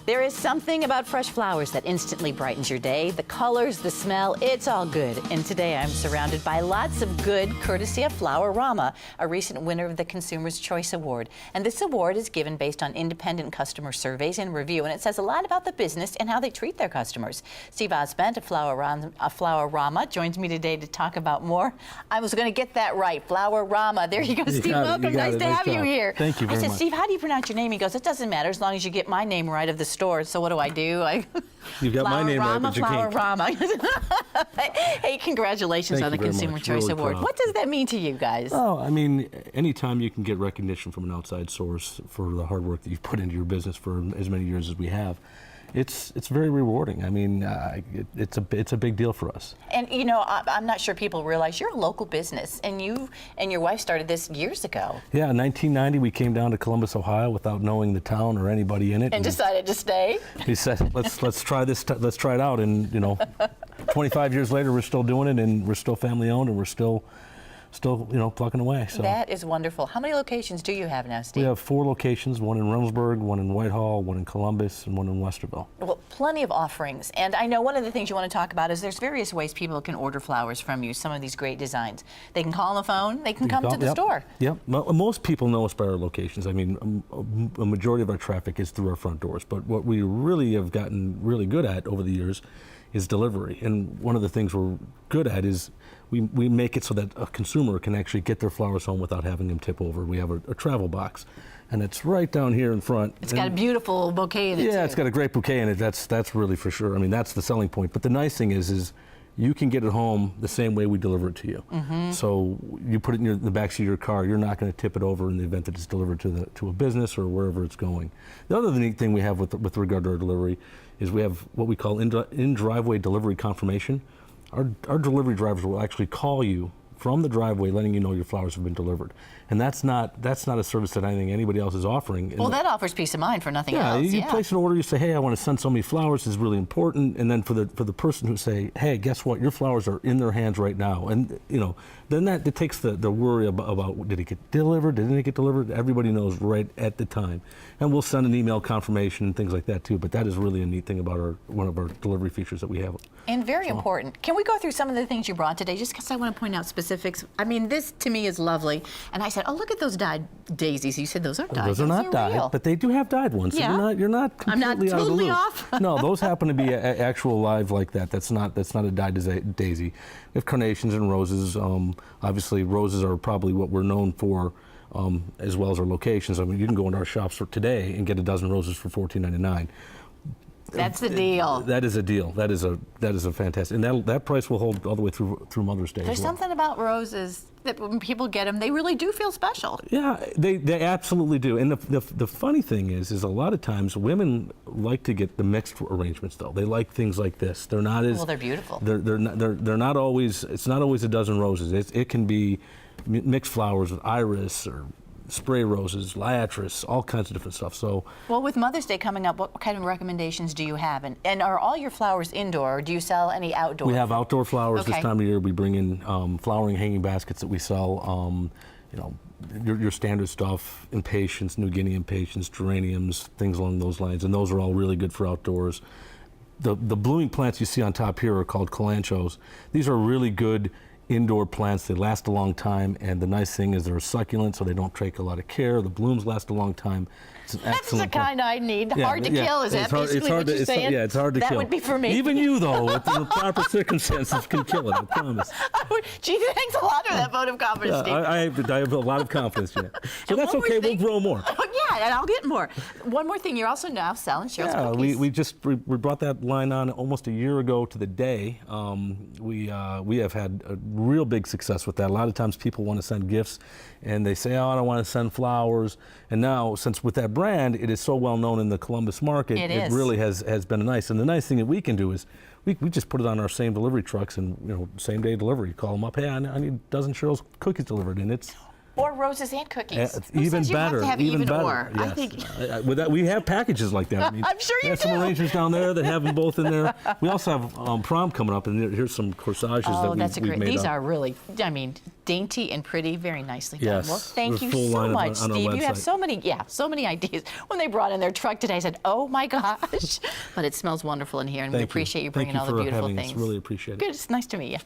There is something about fresh flowers that instantly brightens your day. The colors, the smell, it's all good. And today I'm surrounded by lots of good, courtesy of Flowerama, a recent winner of the Consumer's Choice Award. And this award is given based on independent customer surveys and review, and it says a lot about the business and how they treat their customers. Steve Ozment of Flowerama joins me today to talk about more. I was going to get that right, Flowerama. There you go, Steve. Welcome. Nice to have you here. Thank you very much. I said, Steve, how do you pronounce your name? He goes, it doesn't matter as long as you get my name right of the store. So what do? You've got my name right, but you can't. Flowerama. Hey, congratulations on the Consumer Choice Award. What does that mean to you guys? Oh, I mean, anytime you can get recognition from an outside source for the hard work that you've put into your business for as many years as we have, it's very rewarding. I mean, it's a big deal for us. And you know, I'm not sure people realize you're a local business, and you and your wife started this years ago. Yeah, in 1990 we came down to Columbus, Ohio, without knowing the town or anybody in it, and decided to stay. We said, let's try this. Let's try it out, and you know, 25 years later we're still doing it, and we're still family owned, and we're still you know, plugging away. So that is wonderful. How many locations do you have now, Steve? We have 4 locations, one in Reynoldsburg, one in Whitehall, one in Columbus, and one in Westerville. Well, plenty of offerings. And I know one of the things you want to talk about is there's various ways people can order flowers from you, some of these great designs. They can call on the phone, they can come to the store. Yep. Most people know us by our locations. I mean, a majority of our traffic is through our front doors. But what we really have gotten really good at over the years is delivery. And one of the things we're good at is we make it so that a consumer can actually get their flowers home without having them tip over. We have a travel box, and it's right down here in front. It's got a beautiful bouquet in it, Yeah, too. it's got a great bouquet in it. That's really for sure. I mean, that's the selling point. But the nice thing is you can get it home the same way we deliver it to you. Mm-hmm. So you put it in the backseat of your car. You're not going to tip it over in the event that it's delivered to a business or wherever it's going. The other neat thing we have with regard to our delivery is we have what we call in-driveway delivery confirmation. Our delivery drivers will actually call you from the driveway, letting you know your flowers have been delivered, and that's not a service that I think anybody else is offering. Well, that offers peace of mind for nothing else. You place an order, you say, hey, I want to send so many flowers, this is really important, and then for the person who say, hey, guess what, your flowers are in their hands right now, and you know, then it takes the worry about did it get delivered, didn't it get delivered? Everybody knows right at the time, and we'll send an email confirmation and things like that too. But that is really a neat thing about one of our delivery features that we have. And very important. Can we go through some of the things you brought today, just because I want to point out specifics? I mean, this to me is lovely. And I said, oh, look at those dyed daisies. You said those aren't dyed. Those are not dyed, real. but they do have dyed ones. Yeah. So you're not completely out of the loop. I'm not totally off. No, those happen to be actual live like that. That's not a dyed daisy. We have carnations and roses. Obviously, roses are probably what we're known for, as well as our locations. I mean, you can go into our shops for today and get a dozen roses for $14.99. That's the deal. That is a deal. That is a fantastic, and that price will hold all the way through Mother's Day. There's something about roses that when people get them, they really do feel special. Yeah, they absolutely do. And the funny thing is a lot of times women like to get the mixed arrangements though. They like things like this. They're not as well. They're beautiful. They're not always. It's not always a dozen roses. It can be mixed flowers with iris or spray roses, liatris, all kinds of different stuff. So, well, with Mother's Day coming up, what kind of recommendations do you have? And are all your flowers indoor, or do you sell any outdoor? We have outdoor flowers this time of year. We bring in flowering hanging baskets that we sell. You know, your standard stuff, impatiens, New Guinea impatiens, geraniums, things along those lines, and those are all really good for outdoors. The blooming plants you see on top here are called kalanchoes. These are really good indoor plants. They last a long time, and the nice thing is they're succulent, so they don't take a lot of care. The blooms last a long time. It's an excellent. That's the kind I need. Hard to kill, is that basically what you're saying? Yeah, it's hard to kill. That would be for me. Even you, though, with the proper circumstances, can kill it, I promise. Gee, thanks a lot for that vote of confidence, Steve. I have a lot of confidence, yeah. So that's okay, we'll grow more. Yeah, and I'll get more. One more thing, you're also now selling Cheryl's cookies. We brought that line on almost a year ago to the day. We have had a real big success with that. A lot of times people want to send gifts, and they say, oh, I don't want to send flowers. And now, since with that brand, it is so well known in the Columbus market, it really has been nice. And the nice thing that we can do is we just put it on our same delivery trucks and, you know, same day delivery. Call them up, hey, I need a dozen Cheryl's cookies delivered, and it's Or roses and cookies. Who Even says you better. have to have even even better. or? I Yes. think. With that, we have packages like that. I mean, I'm sure you we have some do. arrangements down there that have them both in there. We also have prom coming up, and here's some corsages that That's a we've great. made These up. are really, I mean, dainty and pretty, very nicely done. Yes. Well, thank The you full so line much, on our Steve. You have website. so many ideas. When they brought in their truck today, I said, "Oh my gosh!" But it smells wonderful in here, and we Thank you. appreciate you bringing Thank all you the for beautiful having us. things. Really appreciate it. Good. It's nice to meet you.